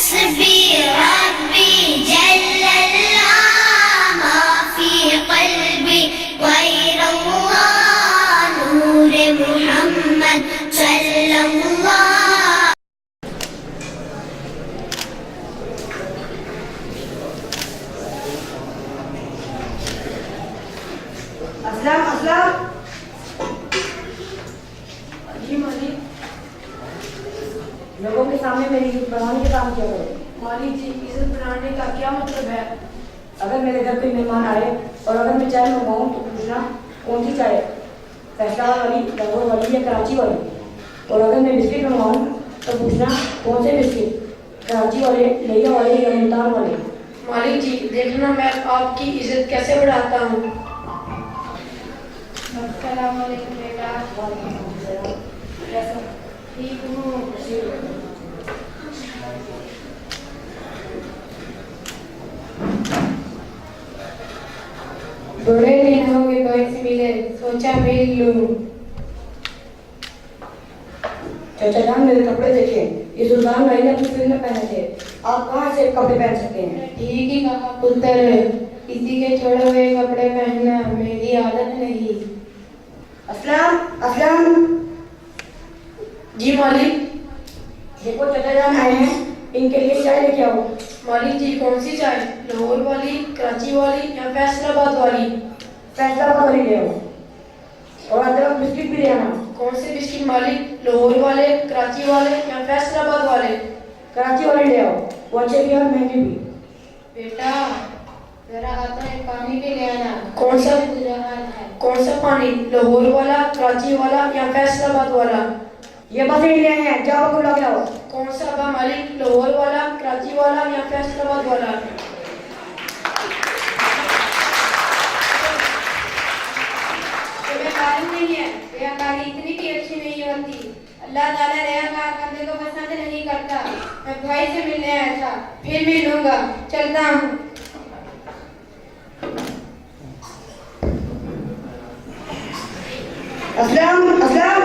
हस्बी रब्बी जल्लल्लाह मा फी क़ल्बी गैरुल्लाह नूर मुहम्मद सल्लल्लाह। असलम असलम जी मालिक, लोगों के सामने मेरी इज्जत बढ़ाने का काम क्यों करो? मालिक जी, इज्जत बढ़ाने का क्या मतलब है? अगर मेरे घर कोई मेहमान आए और अगर मैं चाय मंगवाऊँ तो पूछना कौन सी चाय, फैसलाबाद वाली, लाहौर वाली या कराची वाली। और अगर मैं बिस्किट मंगवाऊँ तो पूछना कौन से बिस्किट, कराची वाले, लिया वाले या मुल्तान वाले। मालिक जी, देखना मैं आपकी इज्जत कैसे बढ़ाता हूँ। अस्सलाम वालेकुम बेटा। कैसा? ठीक हूँ। बड़े दिन हो गए भाई से मिले, सोचा मिल लूं। चाचा जान मेरे कपड़े देखिए, ये सुल्तान भाई ने अपनी फिल्म में पहने थे, आप कहाँ से कपड़े पहन सकते हैं? ठीक ही कहा पुत्र, किसी के छोड़े हुए कपड़े पहनना मेरी आदत नहीं। असलम असलम जी मालिक। देखो चाचा जान आए हैं, इनके लिए चाय लेके आओ। मालिक जी, कौन सी चाय? लाहौर वाली, कराची वाली या फैसलाबाद वाली? फैसलाबाद वाली ले आओ और अदरक बिस्किट भी ले आना। कौन से बिस्किट मालिक? लाहौर वाले, कराची वाले या फैसलाबाद वाले? कराची वाले ले आओ, वो अच्छे भी और महंगे भी। बेटा जरा हाथों में पानी भी ले आना। कौन सा पानी? लाहौर वाला, कराची वाला या फैसलाबाद वाला? ये बस ले आए हैं, जाओ को लग जाओ। कौन सा बा मालिक? लाहौर वाला, कराची वाला या फैसलाबाद वाला? तुम्हें मालूम नहीं है, रियाकारी इतनी भी अच्छी नहीं होती। अल्लाह ताला रियाकार करने को पसंद नहीं करता। मैं भाई से मिलने आया था, फिर मिलूंगा, चलता हूँ। असलम असलम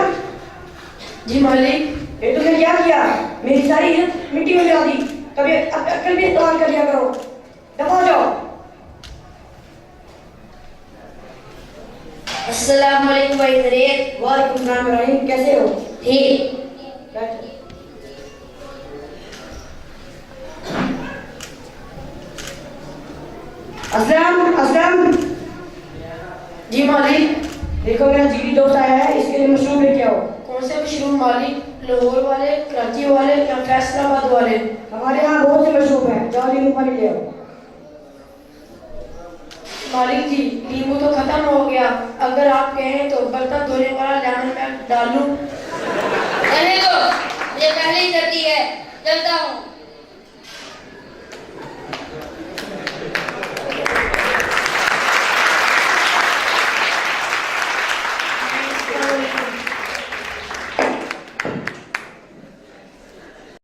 जी मालिक। ये तुमने क्या किया? मेरी सारी इज्जत मिट्टी में मिला दी। कभी अक्ल भी इस्तेमाल कर लिया करो, दफा हो जाओ। अस्सलाम वालेकुम भाई जरीर। वालेकुम सलाम इब्राहिम, कैसे हो? ठीक। बैठो। असलम असलम जी मालिक। देखो मेरा जिगरी दोस्त आया है, इसके लिए मशरूम लेके आओ। कौन से मशरूम मालिक? लाहौर वाले, कराची वाले या फैसलाबाद वाले? हमारे यहाँ बहुत से मशरूम हैं, जाओ नींबू पानी ले आओ। मालिक जी, नींबू तो खत्म हो गया, अगर आप कहें तो बर्तन धोने वाला लेमन पैक डाल लूं? रहने दो, मुझे पहले ही सर्दी है।